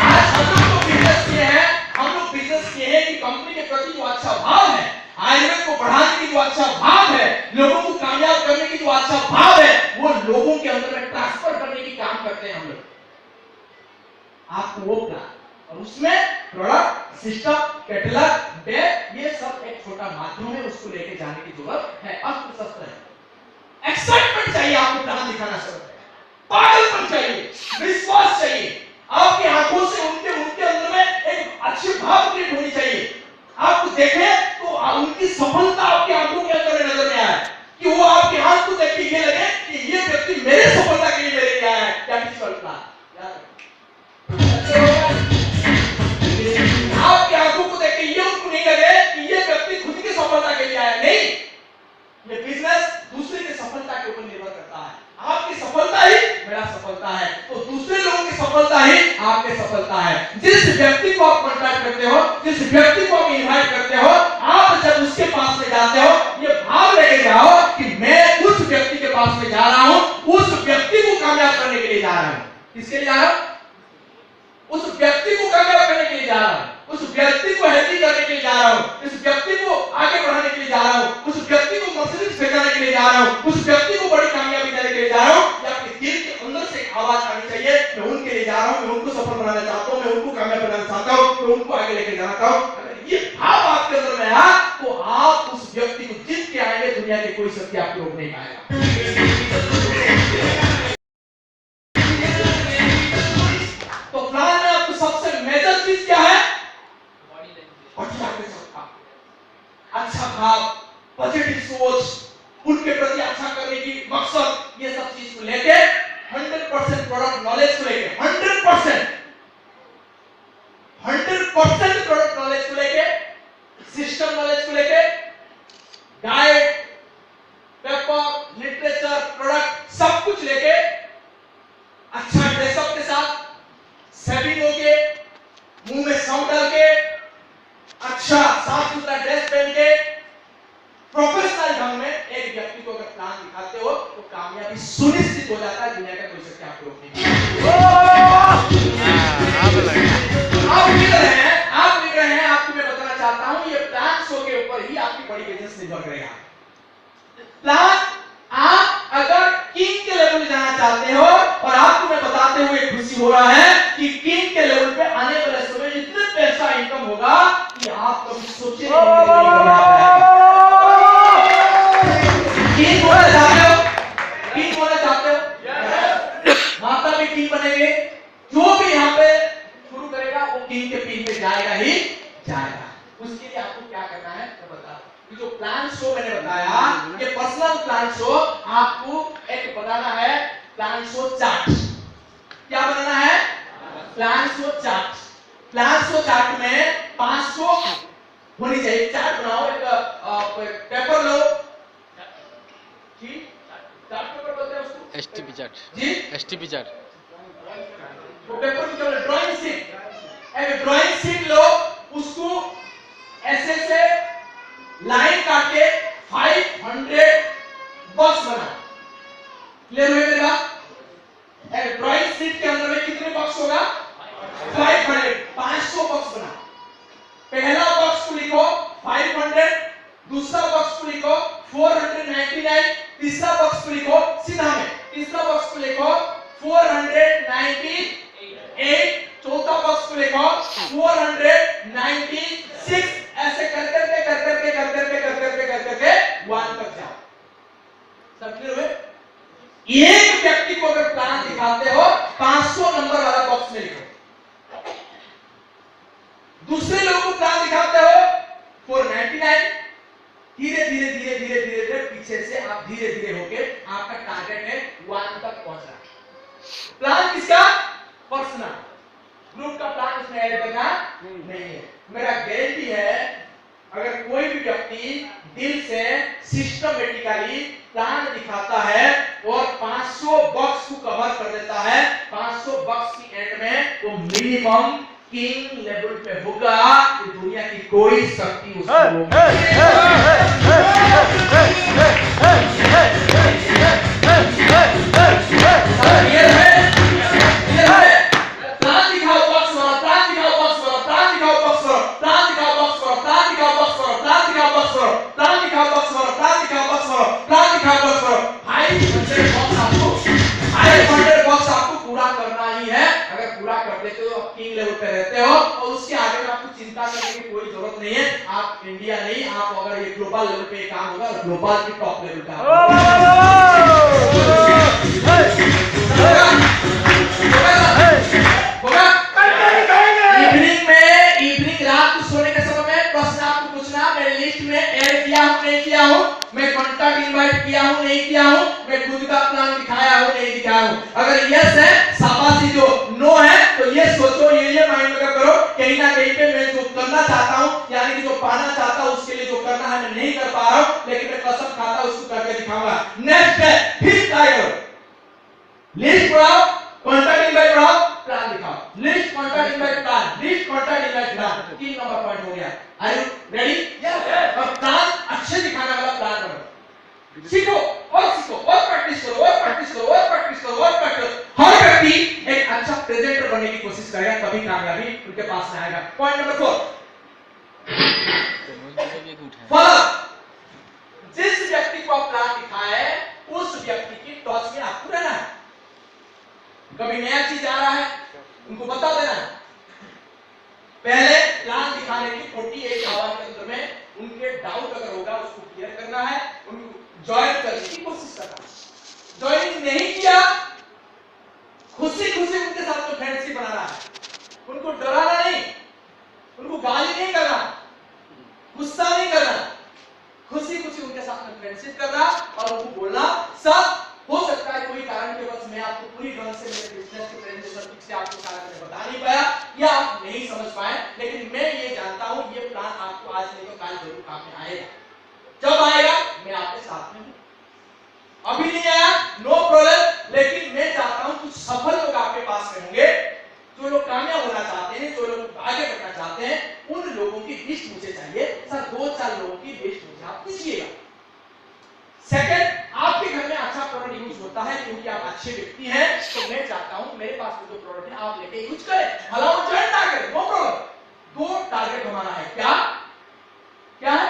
आज हम लोग तो बिजनेस किए हैं, हम लोग बिजनेस किए हैं कि कंपनी के प्रति जो अच्छा भाव है, आयुर्वेद को बढ़ाने की जो अच्छा भाव है, लोगों को कामयाब करने की जो अच्छा भाव है, वो लोगों के अंदर में ट्रांसफर करने की काम करते हैं हम लोग। आपको वो प्लान और उसमें प्रोडक्ट, सिस्टम, कैटलॉग, बैग, ये सब एक छोटा माध्यम है, उसको लेके जाने की जरूरत है। अस्त्र शस्त्र है, एक्साइटमेंट चाहिए, आपको प्लान दिखाना जरूरत है, पागलपन चाहिए, विश्वास चाहिए, आपकी आंखों से उनके अंदर में एक अच्छी भाव क्रिएट होनी चाहिए। आपको देखे तो उनकी सफलता आपकी आंखों के अंदर नजर में आए, कि वो आपकी आंख को देख के ये लगे कि ये व्यक्ति मेरे सफलता के लिए मेरे लिए आया है। क्या प्लान? आपकी आंखों को देख के ये उनको नहीं लगे कि ये व्यक्ति खुद की सफलता के लिए आया, नहीं, ये बिजनेस दूसरे की सफलता के ऊपर निर्भर करता है। आपकी सफलता ही मेरा सफलता है, तो दूसरे लोगों की सफलता ही आपकी सफलता है। जिस व्यक्ति को आप कांटेक्ट करते हो, जिस व्यक्ति को आप इनवाइट करते हो, आप जब उसके पास में जाते हो, ये भाव लेके जाओ कि मैं उस व्यक्ति के पास में जा रहा हूं, उस व्यक्ति को कामयाब करने के लिए जा रहा हूं। किसके लिए जा रहा हूं? उस व्यक्ति को कामयाब करने के लिए जा रहा हूं, उस व्यक्ति को हेल्दी करने के लिए जा रहा हूं, इस व्यक्ति को आगे बढ़ाने के लिए जा रहा हूं, उस व्यक्ति को मर्सिडीज खरीदने के लिए जा रहा हूं, उस व्यक्ति को बड़ी कामयाबी देने के लिए जा रहा हूं। या आपके दिल के अंदर से एक आवाज आनी चाहिए, मैं उनके लिए जा रहा हूं, मैं उनको सफल बनाना चाहता हूं, मैं उनको कामयाब बनाना चाहता हूं, मैं उनको आगे लेके जाना चाहता हूं। अगर ये भाव आपके अंदर में आया तो आप उस व्यक्ति को जीत के आएंगे, दुनिया की कोई शक्ति आपको रोक नहीं पाएगा। तो प्लान में आपको सबसे मेजर चीज क्या है? अच्छा भाव, पॉजिटिव सोच, उनके प्रति अच्छा करने की मकसद, ये सब चीज को लेके 100% प्रोडक्ट नॉलेज को लेके 100% प्रोडक्ट नॉलेज को लेके, सिस्टम नॉलेज को लेके, डाइट, पेपर, लिटरेचर, प्रोडक्ट सब कुछ लेके, अच्छा ड्रेसअप के साथ, सेविंग होके, मुंह में साउंड डाल के, अच्छा साफ सुथरा ड्रेस पहन के, प्रोफेशनल ढंग में एक व्यक्ति को अगर प्लान दिखाते हो तो कामयाबी सुनिश्चित हो जाता है, दुनिया का कोई शक्ति आपको रोक नहीं आप लिख रहे हैं, आपको मैं बताना चाहता हूं, ये प्लान शो के ऊपर ही आपकी बड़ी बिजनेस निर्भर करेगा। प्लान आप अगर किंग के लेवल जाना चाहते हो, और आपको मैं बताते हुए खुशी हो रहा है कि किंग के लेवल पे आने वाले समय इतना पैसा इनकम होगा कि आप कभी सोचे नहीं होंगे। किंग होना चाहते हो? किंग होना चाहते हो? माता भी किंग बनेंगे, जो भी यहाँ पे शुरू करेगा वो किंग के पीठ पे जाएगा ही जाएगा। उसके लिए आपको क्या करना है मैं बता दूं। जो प्लान शो मैंने बताया, ये पर्सनल प्लान शो, आपको एक बनाना है प्लान शो चार्ट। क्या बनाना है? Plan show chart. Plan show chart में 500 होनी चाहिए। चार्ट बनाओ, एक पेपर लो जी, चार्ट पेपर बोलते हैं उसको, एसटीपी चार्ट जी, एसटीपी चार्ट, वो पेपर की तरह ड्राइंग शीट, एक ड्राइंग शीट लो, उसको ऐसे से लाइन काट के 500 बॉक्स बनाओ। क्लियर हुए मेरी बात? एक ड्राइंग शीट के अंदर में कितने बॉक्स होगा? 500 बॉक्स बनाओ। पहला बॉक्स को लिखो 500, दूसरा बॉक्स को लिखो 499, तीसरा बॉक्स को लिखो सीधा में, तीसरा बॉक्स को लिखो 498, चौथा बॉक्स को लिखो 496, ऐसे कर करके 1 तक जाओ। सब क्लियर हुए? एक व्यक्ति को अगर प्लान दिखाते हो 500 नंबर वाला बॉक्स में लिखो। दूसरे लोगों को प्लान दिखाते हो 499, धीरे धीरे पीछे से आप धीरे होके आपका टारगेट है 1 तक पहुंचना। प्लान किसका? पर्सनल। ग्रुप का प्लान उसमें ऐड करना नहीं है। मेरा गारंटी है, अगर कोई भी व्यक्ति दिल से सिस्टमेटिकली प्लान दिखाता है और 500 बॉक्स को कवर कर देता है, 500 बॉक्स की एंड में वो मिनिमम किंग लेवल पे होगा, तो दुनिया की कोई शक्ति उसको रहते हो, और उसके आगे में आपको चिंता करने की कोई जरूरत नहीं है। आप इंडिया नहीं, आप अगर ये ग्लोबल लेवल पे काम होगा, ग्लोबल की टॉप लेवल पे इवनिंग रात को सोने के समय में प्रश्न आपको पूछना, मैं लिस्ट में ऐड किया हूं नहीं किया हूं, मैं कांटेक्ट इनवाइट किया हूं नहीं किया हूं, मैं खुद का प्लान दिखाया हूं नहीं दिखाया हूं। अगर यस है शाबाशी, जो नो है तो ये सोचो, ये माइंड में करो, कहीं ना कहीं पे मैं जो करना चाहता हूं, यानी कि जो पाना चाहता हूं, उसके लिए जो करना है मैं नहीं कर पा रहा हूं, लेकिन मैं कसम खाता हूं उसको करके दिखाऊंगा। नेक्स्ट है फिर ट्राई करो, लिस्ट बनाओ, कांटेक्ट इनवाइट बनाओ, प्लान दिखाओ, list contact invite plan, list plan 3 number point हो गया। Are you ready? यस। और प्लान अच्छे दिखाने वाला प्लान बनाओ, सीखो और प्रैक्टिस करो और प्रैक्टिस करो और प्रैक्टिस करो और प्रैक्टिस करो। हर व्यक्ति एक अच्छा प्रेजेंटर बनने की कोशिश करेगा, तभी कामयाबी उनके पास में आएगा। पॉइंट नंबर 4, जिस व्यक्ति को आप प्लान दिखाया है उस व्यक्ति की टच में आपको रहना है। कभी नया चीज आ रहा है उनको बता देना है। पहले प्लान दिखाने की 48 आवर के अंदर में उनके डाउट अगर होगा उसको क्लियर करना है, उनको ज्वाइन करने की कोशिश करना है। ज्वाइन नहीं किया, खुशी खुशी उनके साथ में फ्रेंडशिप बनाना है, उनको डराना नहीं, उनको गाली नहीं करना, गुस्सा नहीं करना, खुशी खुशी उनके साथ में फ्रेंडशिप करना और उनको बोलना सब हो सकता है कोई कारण के वजह मैं आपको पूरी ढंग से मेरे बिजनेस के प्रेजेंटेशन ठीक से आपको सारा मैंने बता नहीं पाया या आप नहीं समझ पाए, लेकिन मैं ये जानता हूं ये प्लान आपको आज नहीं तो कल जरूर काम में आएगा। जब आएगा मैं आपके साथ में हूं, अभी नहीं आया नो प्रॉब्लम, लेकिन मैं चाहता हूं कुछ सफल लोग आपके पास में होंगे, जो लोग कामयाब होना चाहते हैं, जो लोग आगे बढ़ना चाहते हैं, उन लोगों की लिस्ट मुझे चाहिए। सर 2-4 लोगों की लिस्ट मुझे आप दीजिएगा। सेकंड, आपके घर में अच्छा प्रोडक्ट यूज होता है क्योंकि आप अच्छे व्यक्ति हैं, तो मैं चाहता हूं मेरे पास जो प्रोडक्ट है आप लेके यूज करें, भला वो ज्वाइन ना करें, नो प्रॉब्लम। 2 टारगेट हमारा है, क्या है?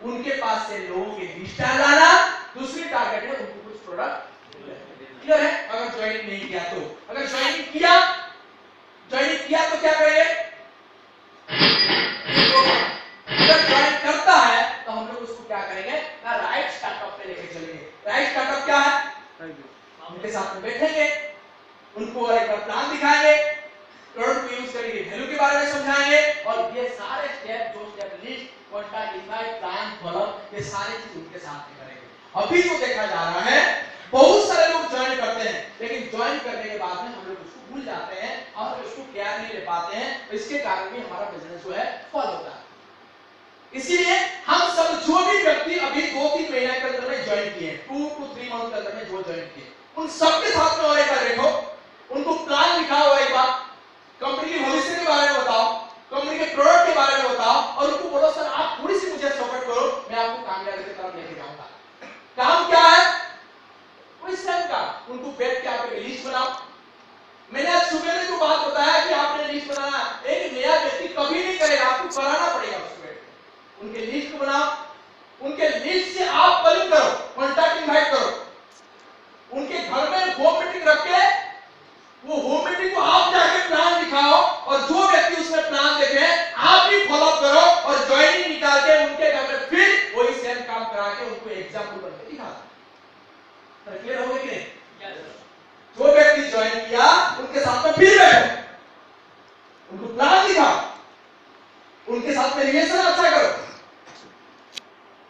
उनके पास से लोगों की लिस्ट लाना, दूसरी टारगेट है उनको कुछ प्रोडक्ट क्लियर है। अगर ज्वाइन नहीं किया तो, अगर ज्वाइन किया तो क्या करेंगे? अगर ज्वाइन करता है तो हम लोग उसको क्या करेंगे ना, राइट स्टार्टअप पे लेके चलेंगे। राइट स्टार्टअप क्या है? उनके साथ में बैठेंगे, उनको एक बार प्लान दिखाएंगे, प्रोडक्ट को यूज करने की वैल्यू के बारे में समझाएंगे और ये सारे step list, contact, invite, plan, follow up, ये सारे चीज उनके साथ में करेंगे। अभी जो देखा जा रहा है बहुत सारे लोग ज्वाइन करते हैं, लेकिन ज्वाइन करने के बाद में हम लोग उसको भूल जाते हैं और उसको केयर नहीं ले पाते हैं, तो इसके कारण भी हमारा बिजनेस जो है फॉल होता है। इसीलिए हम सब जो भी व्यक्ति अभी 2-3 महीने के अंदर में ज्वाइन किए, 2 to 3 मंथ के अंदर में जो ज्वाइन किए, उन सबके साथ में और एक बार बैठो, उनको प्लान दिखाओ, एक बार कंपनी के भविष्य के बारे में बताओ, कंपनी के प्रोडक्ट के बारे में बताओ और उनको बोलो सर आप थोड़ी सी मुझे सपोर्ट करो, मैं आपको कामयाबी की तरफ लेके जाऊंगा। काम क्या है? कोई सेल्फ का, उनको बैठ के आप एक लिस्ट बनाओ। मैंने आज सुबह में जो बात बताया कि आपने लिस्ट बनाना, एक नया व्यक्ति कभी नहीं करेगा, आपको कराना पड़ेगा उसको। उनके लिस्ट को बनाओ, उनके लिस्ट से आप कॉलिंग करो, कॉन्टैक्ट इनवाइट करो, उनके घर में होम मीटिंग रख के वो होम मीटिंग को आप जाके प्लान दिखाओ और जो व्यक्ति उसमें प्लान देखे आप भी फॉलो करो और ज्वाइनिंग निकाल के उनके घर में फिर वही सेम काम करा के उनको एग्जाम्पल बन के दिखा। क्लियर हो गया कि नहीं? जो व्यक्ति ज्वाइन किया उनके साथ में फिर बैठो, उनको प्लान दिखाओ, उनके साथ में रिलेशन अच्छा करो,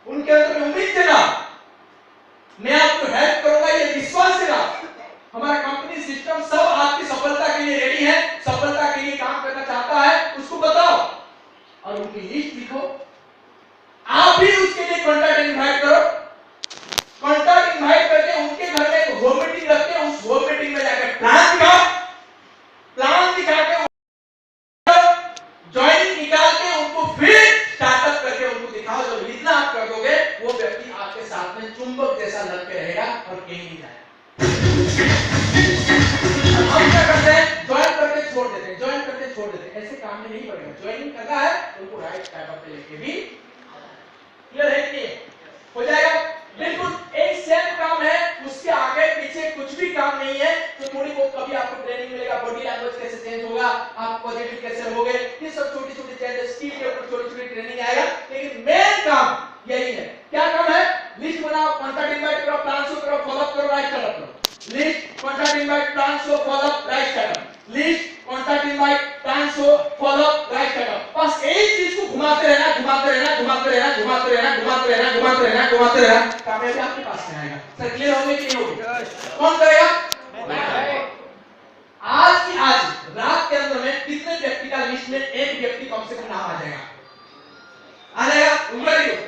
उनके अंदर में उम्मीद देना, मैं आपको हेल्प करूंगा ये विश्वास देना, हमारा कंपनी सिस्टम सब आपकी सफलता के लिए रेडी है, सफलता के लिए काम करना चाहता है, उसको बताओ और उनकी लिस्ट लिखो। आप भी उसके लिए कॉन्टैक्ट इनवाइट करो, कॉन्टैक्ट इनवाइट करके उनके घर में एक होम मीटिंग रख के उस होम मीटिंग में जाकर प्लान दिखाओ, प्लान दिखा के ज्वाइनिंग निकाल के उनको फिर स्टार्टअप करके उनको दिखाओ। जब इतना आप कर दोगे वो व्यक्ति आपके साथ में चुंबक जैसा लग के रहेगा और कहीं नहीं जाएगा। हम क्या करते हैं? ज्वाइन करके छोड़ देते हैं, ज्वाइन करके छोड़ देते हैं, ऐसे काम में नहीं पड़ेगा। ज्वाइनिंग करना है उनको राइट स्टार्टअप पे लेके भी क्लियर है कि हो जाएगा। बिल्कुल एक सेम काम है, उसके आगे पीछे कुछ भी काम नहीं है, तो थोड़ी बहुत कभी आपको ट्रेनिंग मिलेगा, बॉडी लैंग्वेज कैसे चेंज होगा, आप पॉजिटिव कैसे होगे, ये सब छोटी-छोटी चेंजेस, स्किल के ऊपर छोटी-छोटी ट्रेनिंग आएगा, लेकिन मेन काम यही है। क्या काम है? लिस्ट बनाओ, कॉन्टैक्ट इनवाइट करो, प्लान शो करो, फॉलोअप करो, राइट स्टार्टअप करो। List, contact invite, plan show, follow up, right startup. List, contact invite, plan show, follow up, right startup. बस एक चीज को घुमाते रहना, घुमाते रहना, घुमाते रहना, घुमाते रहना, घुमाते रहना, घुमाते रहना, घुमाते रहना, कामयाबी आपके पास में आएगा। सर क्लियर हो गया कि नहीं होगा? कौन करेगा? आज की आज रात के अंदर में कितने व्यक्ति का लिस्ट में एक व्यक्ति कम से कम नाम आ जाएगा? आ जाएगा? Very good,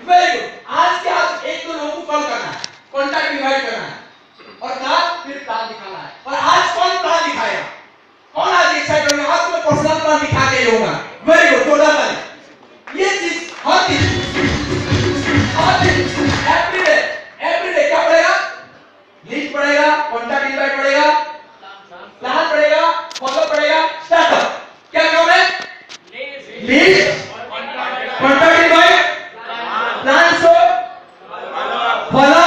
very good. आज के आज एक दो लोगों को कॉल करना है, कॉन्टैक्ट इनवाइट करना है और कल फिर प्लान दिखाना है। और आज कौन प्लान दिखाएगा? कौन आज एक्साइटेड होगा? आज मैं पर्सनल प्लान दिखा के रहूंगा, list contract by plan so follow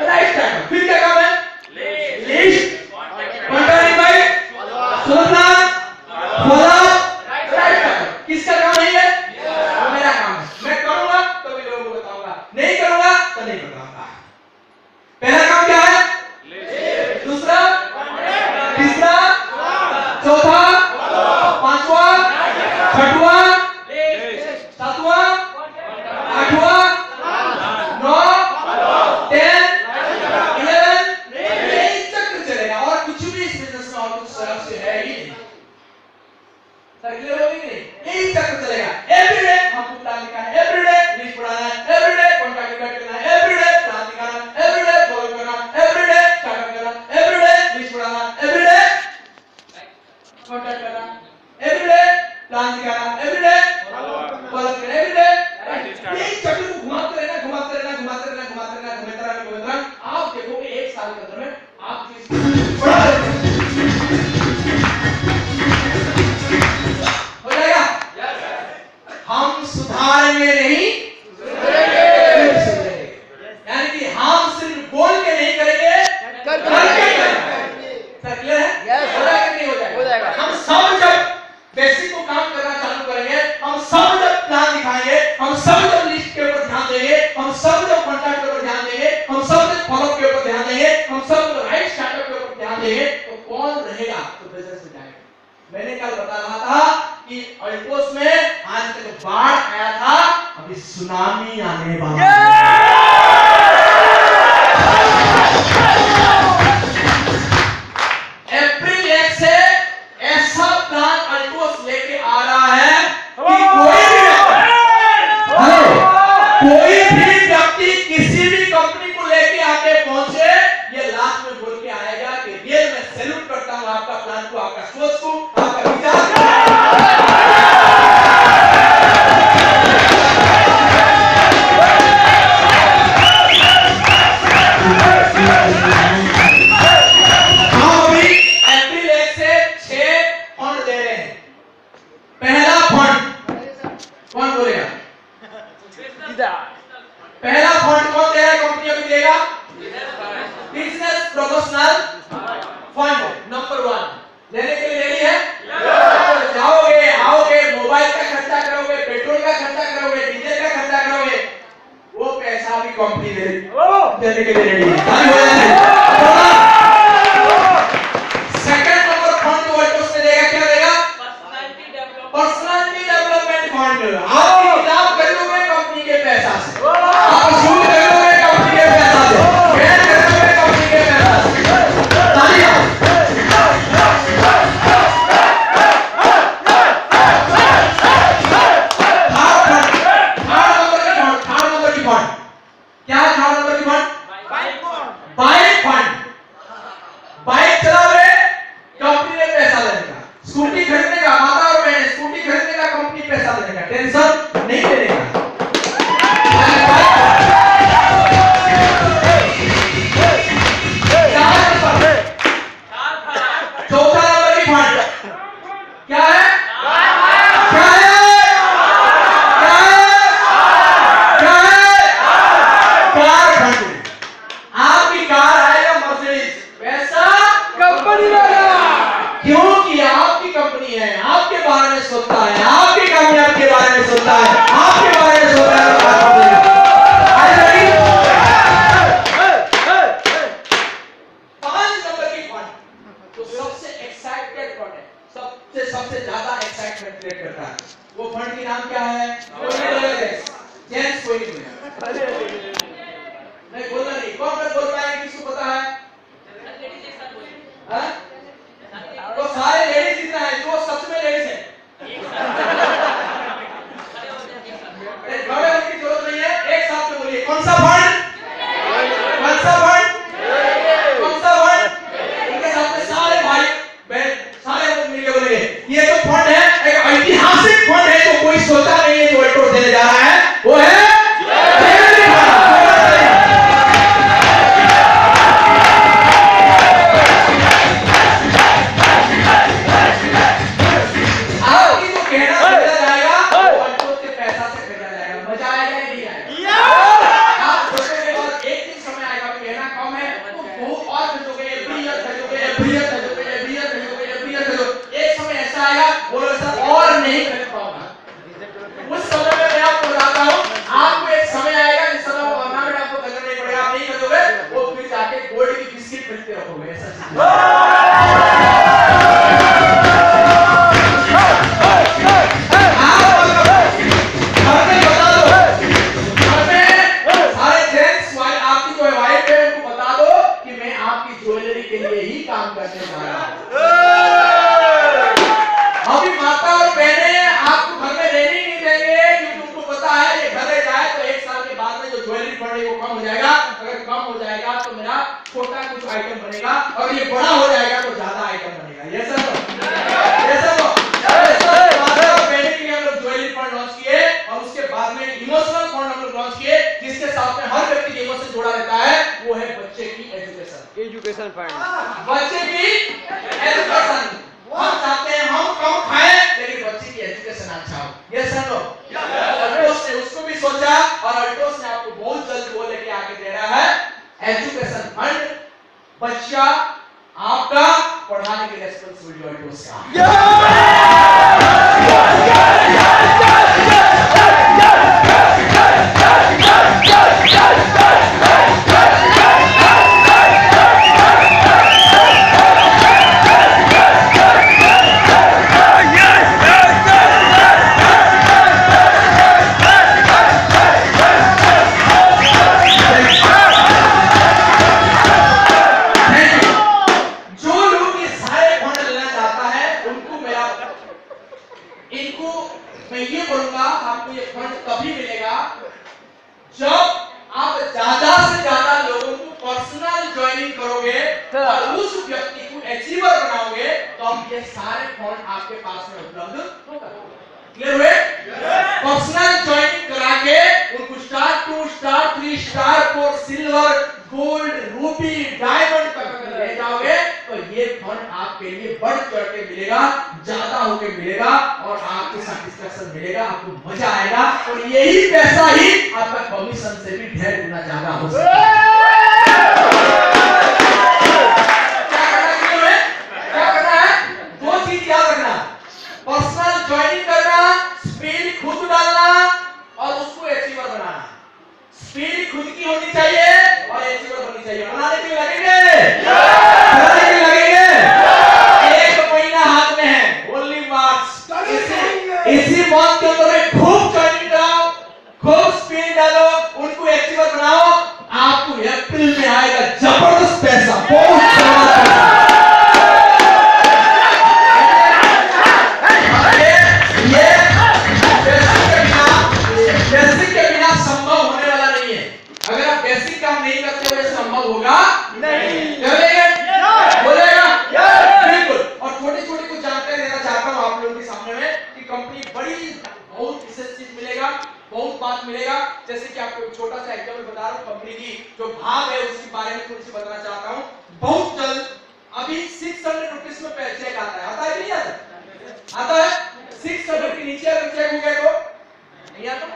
right time. फिर क्या काम है? लिस्ट कॉन्ट्रैक्ट बाय सोचना फॉलो राइट टाइम। किसका काम है ये? मेरा काम है। मैं करूंगा तो भी लोगों को बताऊंगा, नहीं करूंगा तो नहीं बताऊंगा। पहला काम क्या है? दूसरा, तीसरा, चौथा, पांचवा, छठवां, सातवां, आठवां, 9, 10, 11, यही चक्र चलेगा। और कुछ भी इस बिजनेस में और कुछ सरल से है ही नहीं। क्लियर हो गई नहीं? यही चक्र चलेगा। एवरीडे हमको प्लान लिखना है, एवरीडे लिस्ट पढ़ाना है, एवरीडे कॉन्ट्रैक्ट करना है, एवरीडे प्लान लिखना है, एवरीडे फॉलो करना, एवरीडे स्टार्ट करना, एवरीडे लिस्ट पढ़ाना, एवरीडे कॉन्ट्रैक्ट करना, एवरीडे प्लान लिखना, एवरीडे फॉलो करना, एवरीडे। यही चक्र को घुमाते रहना, घुमाते रहना, घुमाते रहना, घुमाते रहना, घुमाते रहना, घुमाते रहना। आप देखोगे 1 साल के अंदर में आप चीज बढ़ा हो जाएगा। हम सुधारेंगे नहीं, यानी कि हम सिर्फ बोल के नहीं करेंगे, करके करेंगे। क्लियर है? हो जाएगा कि नहीं हो जाएगा? हम सब जब बेसिक को काम करना चालू करेंगे, हम सब जब प्लान दिखाएंगे, हम सब जब लिस्ट के ऊपर ध्यान देंगे, हम सब जब कॉन्ट्रैक्ट के ऊपर ध्यान देंगे, हम सब जब फॉलो के ऊपर ध्यान देंगे, हम सब जब राइट स्टार्टअप के ऊपर ध्यान देंगे, तो कौन रहेगा? तो बिजनेस में जाएगा। मैंने कल बता रहा था कि अल्टोस में आज तक बाढ़ आया था, अभी सुनामी आने वाला है। अप्रैल 1 से ऐसा प्लान अल्टोस लेके आ रहा है कि कोई भी व्यक्ति किसी भी कंपनी को लेके आके पहुंचे, ये लास्ट में बोल के आएगा कि रियल में सैल्यूट करता हूं आपका प्लान को, आपका सोच को, आपका विचार को। पहला फंड कौन दे रहा है? कंपनी अभी देगा बिजनेस प्रमोशनल फंड नंबर 1 लेने के लिए रेडी है? जाओगे, आओगे, मोबाइल का खर्चा करोगे, पेट्रोल का खर्चा करोगे, डीजल का खर्चा करोगे, वो पैसा भी कंपनी देने के लिए रेडी है। सेकंड नंबर फंड वर्ल्ड में देगा, क्या देगा? Personality development fund. आपकी किताब खरीदोगे कंपनी के पैसा से, आप शूट खरीदोगे कंपनी के पैसा से, पेन खरीदोगे कंपनी के पैसा से। तालियां। थर्ड नंबर की फंड क्या है? थर्ड नंबर की फंड बाइक फंड। बाइक चलाओगे कंपनी ने पैसा देगा, स्कूटी खरीदने का, माता और बहन स्कूटी खरीदने का कंपनी पैसा देगा, टेंशन नहीं लेगा। चौथा नंबर की फंड क्या है? क्या है? क्या है? क्या है? Car fund. आपकी कार आएगा मर्सिडीज, पैसा कंपनी देगा, क्योंकि आपकी कंपनी है, आपके बारे में सोचता है, आपकी कामयाबी के बारे में सोचता है, आपके बारे में सोचता है। सबसे ज्यादा एक्साइटमेंट क्रिएट करता है वो फंड की नाम क्या है? जेम्स कोई नहीं बोलना नहीं, कौन बोल पाएंगे? किसको पता है? तो सारे लेडीज इतना है जो सच में लेडीज है। घबराने की जरूरत नहीं है, एक साथ में बोलिए कौन सा फंड? कौन सा फंड? कौन सा फंड? उनके साथ में सारे भाई बहन सारे लोग मिलकर बोलेंगे ये जो फंड है एक ऐतिहासिक फंड है जो कोई सोचा नहीं है जो अल्टोस देने जा रहा है, वो है और बहनें आपको घर में रहने नहीं देंगे, क्योंकि उनको पता है ये घर रह जाए तो 1 साल के बाद में जो ज्वेलरी पड़े वो कम हो जाएगा, अगर कम हो जाएगा तो मेरा छोटा कुछ आइटम बनेगा, और ये बड़ा हो जाएगा तो ज्यादा आइटम बनेगा। ये सब ज्वेलरी फंड लॉन्च किए, और उसके बाद में इमोशनल फंड हम लोग लॉन्च किए, जिसके साथ में हर व्यक्ति के इमोशन जुड़ा रहता है, वो है बच्चे की एजुकेशन फंड। बच्चे की एजुकेशन हम चाहते हैं हम कम खाएं लेकिन बच्चे की एजुकेशन अच्छा हो। ये सर लो अल्टोस ने उसको भी सोचा, और अल्टोस ने आपको बहुत जल्द वो लेके आके दे रहा है एजुकेशन फंड। बच्चा आपका पढ़ाने की रिस्पांसिबिलिटी अल्टोस का। इनको मैं ये बोलूंगा, आपको ये फंड तभी मिलेगा जब आप ज्यादा से ज्यादा लोगों को पर्सनल ज्वाइनिंग करोगे और उस व्यक्ति को अचीवर बनाओगे, तो अब ये सारे फंड आपके पास में उपलब्ध होगा। क्लियर हुए? पर्सनल ज्वाइनिंग करा के उनको star 2 star 3 star 4 silver gold Ruby diamond तक ले जाओगे, तो ये फंड आपके लिए बढ़ चढ़ के मिलेगा, ज्यादा होके मिलेगा, और आपको सैटिस्फैक्शन मिलेगा, आपको मजा आएगा, और यही पैसा ही आपका कमीशन से भी ढेर गुना ज्यादा हो सकता है। क्या करना है? 2 चीज याद रखना, पर्सनल ज्वाइनिंग करना, स्पीड खुद डालना, और उसको अचीवर बनाना। स्पीड खुद की होनी चाहिए और अचीवर होनी चाहिए। बनाने के लिए लगेंगे, बनाने के लिए लगेंगे। 1 महीना हाथ में है, ओनली मार्च। इसी मंथ के अंदर खूब ज्वाइनिंग कराओ, खूब स्पीड डालो, उनको अचीवर बनाओ, आपको अप्रैल में आएगा जबरदस्त पैसा, बहुत जबरदस्त पैसा। बेसिक के बिना संभव होने वाला नहीं है। अगर आप बेसिक काम नहीं करते हो, संभव होगा नहीं। करेंगे? बोलेगा? बिल्कुल। और छोटी-छोटी कुछ जानकारी देना चाहता हूं आप लोगों के सामने में कि कंपनी बड़ी बहुत विशेष चीज मिलेगा, बहुत बात मिलेगा। जैसे कि आपको एक छोटा सा एग्जांपल बता रहा हूं, कंपनी की जो भाग है उसके बारे में थोड़ी सी बताना चाहता हूं। बहुत जल्द अभी 600 रुपीस में चेक आता है। आता है कि नहीं आता? आता है। 600 के नीचे अगर चेक हो गया तो नहीं आता।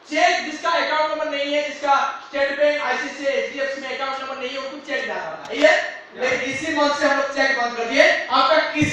चेक जिसका अकाउंट नंबर नहीं है, जिसका स्टेट बैंक आईसीआईसीआई एचडीएफसी में अकाउंट नंबर नहीं है, उनको चेक जाता था। ये लेकिन इसी मंथ से हम लोग चेक बंद कर दिए। आपका किसी